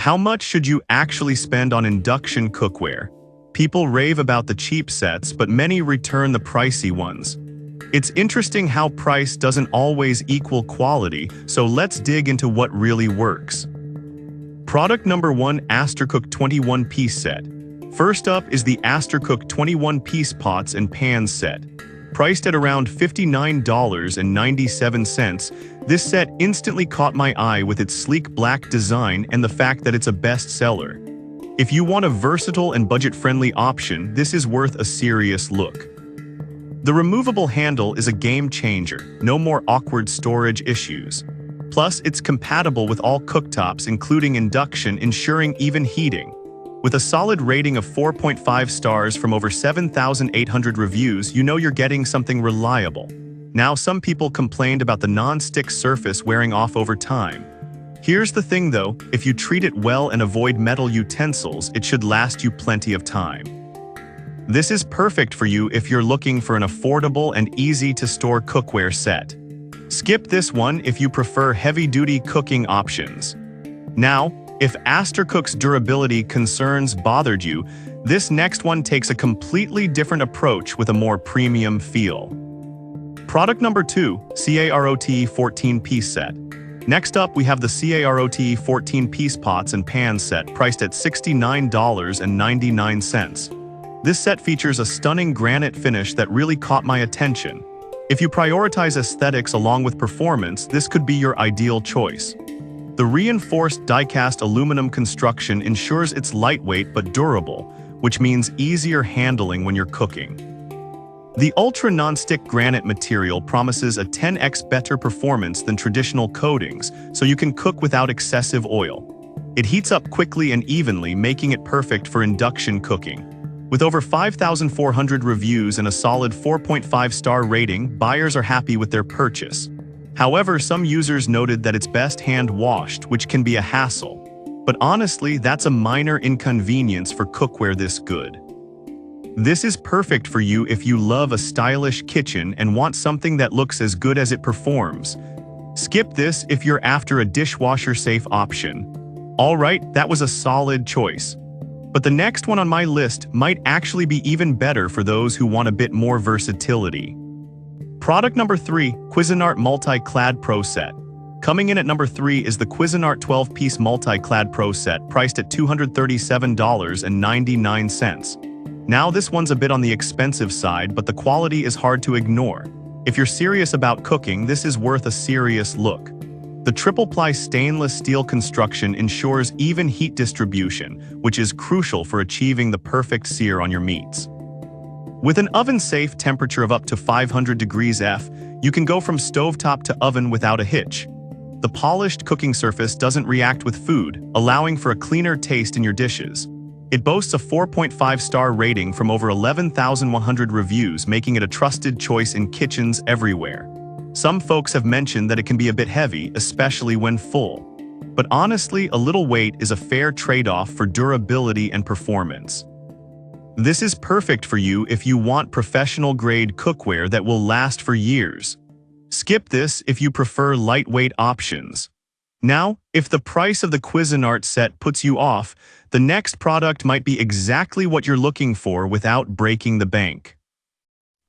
How much should you actually spend on induction cookware? People rave about the cheap sets, but many return the pricey ones. It's interesting how price doesn't always equal quality, so let's dig into what really works. Product number 1, Astercook 21-piece set. First up is the Astercook 21-piece pots and pans set. Priced at around $59.97, this set instantly caught my eye with its sleek black design and the fact that it's a bestseller. If you want a versatile and budget-friendly option, this is worth a serious look. The removable handle is a game changer, no more awkward storage issues. Plus, it's compatible with all cooktops including induction, ensuring even heating. With a solid rating of 4.5 stars from over 7,800 reviews, you know you're getting something reliable. Now, some people complained about the non-stick surface wearing off over time. Here's the thing though, if you treat it well and avoid metal utensils, it should last you plenty of time. This is perfect for you if you're looking for an affordable and easy-to-store cookware set. Skip this one if you prefer heavy-duty cooking options. Now, if Astercook's durability concerns bothered you, this next one takes a completely different approach with a more premium feel. Product number 2, CAROT 14-piece set. Next up, we have the CAROT 14-piece pots and pans set, priced at $69.99. This set features a stunning granite finish that really caught my attention. If you prioritize aesthetics along with performance, this could be your ideal choice. The reinforced die-cast aluminum construction ensures it's lightweight but durable, which means easier handling when you're cooking. The ultra non-stick granite material promises a 10x better performance than traditional coatings, so you can cook without excessive oil. It heats up quickly and evenly, making it perfect for induction cooking. With over 5,400 reviews and a solid 4.5-star rating, buyers are happy with their purchase. However, some users noted that it's best hand-washed, which can be a hassle. But honestly, that's a minor inconvenience for cookware this good. This is perfect for you if you love a stylish kitchen and want something that looks as good as it performs. Skip this if you're after a dishwasher-safe option. Alright, that was a solid choice. But the next one on my list might actually be even better for those who want a bit more versatility. Product number 3, Cuisinart Multi-Clad Pro Set. Coming in at number 3 is the Cuisinart 12-piece Multi-Clad Pro Set, priced at $237.99. Now, this one's a bit on the expensive side, but the quality is hard to ignore. If you're serious about cooking, this is worth a serious look. The triple-ply stainless steel construction ensures even heat distribution, which is crucial for achieving the perfect sear on your meats. With an oven-safe temperature of up to 500 degrees F, you can go from stovetop to oven without a hitch. The polished cooking surface doesn't react with food, allowing for a cleaner taste in your dishes. It boasts a 4.5-star rating from over 11,100 reviews, making it a trusted choice in kitchens everywhere. Some folks have mentioned that it can be a bit heavy, especially when full. But honestly, a little weight is a fair trade-off for durability and performance. This is perfect for you if you want professional-grade cookware that will last for years. Skip this if you prefer lightweight options. Now, if the price of the Cuisinart set puts you off, the next product might be exactly what you're looking for without breaking the bank.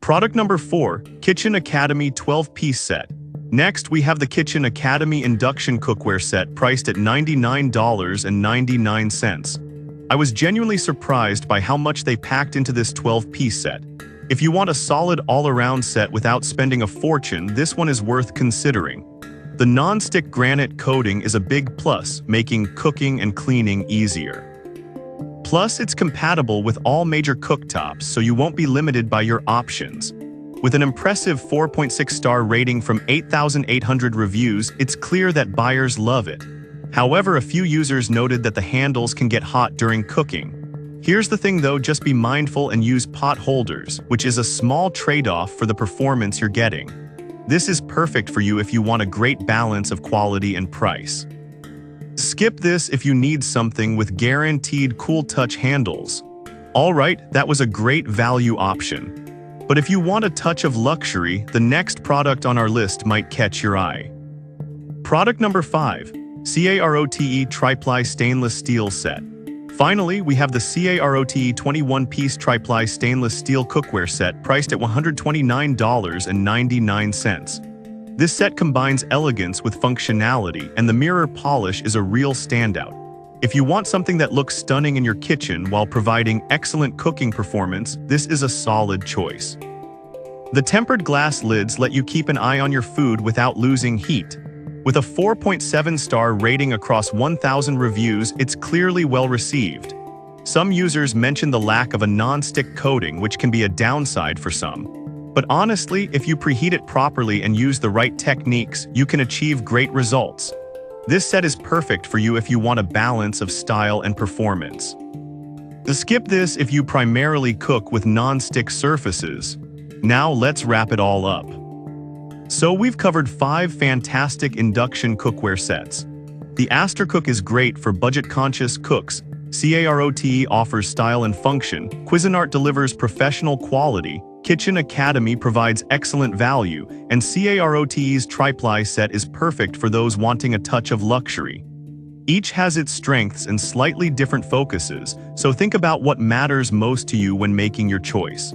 Product number 4, Kitchen Academy 12-piece set. Next, we have the Kitchen Academy Induction Cookware set, priced at $99.99. I was genuinely surprised by how much they packed into this 12-piece set. If you want a solid all-around set without spending a fortune, this one is worth considering. The non-stick granite coating is a big plus, making cooking and cleaning easier. Plus, it's compatible with all major cooktops, so you won't be limited by your options. With an impressive 4.6-star rating from 8,800 reviews, it's clear that buyers love it. However, a few users noted that the handles can get hot during cooking. Here's the thing though, just be mindful and use pot holders, which is a small trade-off for the performance you're getting. This is perfect for you if you want a great balance of quality and price. Skip this if you need something with guaranteed cool touch handles. Alright, that was a great value option. But if you want a touch of luxury, the next product on our list might catch your eye. Product number 5. CAROTE Triply Stainless Steel Set. Finally, we have the CAROTE 21-piece Triply Stainless Steel Cookware Set priced at $129.99. This set combines elegance with functionality, and the mirror polish is a real standout. If you want something that looks stunning in your kitchen while providing excellent cooking performance, this is a solid choice. The tempered glass lids let you keep an eye on your food without losing heat. With a 4.7-star rating across 1,000 reviews, it's clearly well received. Some users mention the lack of a non-stick coating, which can be a downside for some. But honestly, if you preheat it properly and use the right techniques, you can achieve great results. This set is perfect for you if you want a balance of style and performance. Skip this if you primarily cook with non-stick surfaces. Now let's wrap it all up. So we've covered 5 fantastic induction cookware sets. The Astercook is great for budget-conscious cooks, CAROTE offers style and function, Cuisinart delivers professional quality, Kitchen Academy provides excellent value, and CAROTE's Triply set is perfect for those wanting a touch of luxury. Each has its strengths and slightly different focuses, so think about what matters most to you when making your choice.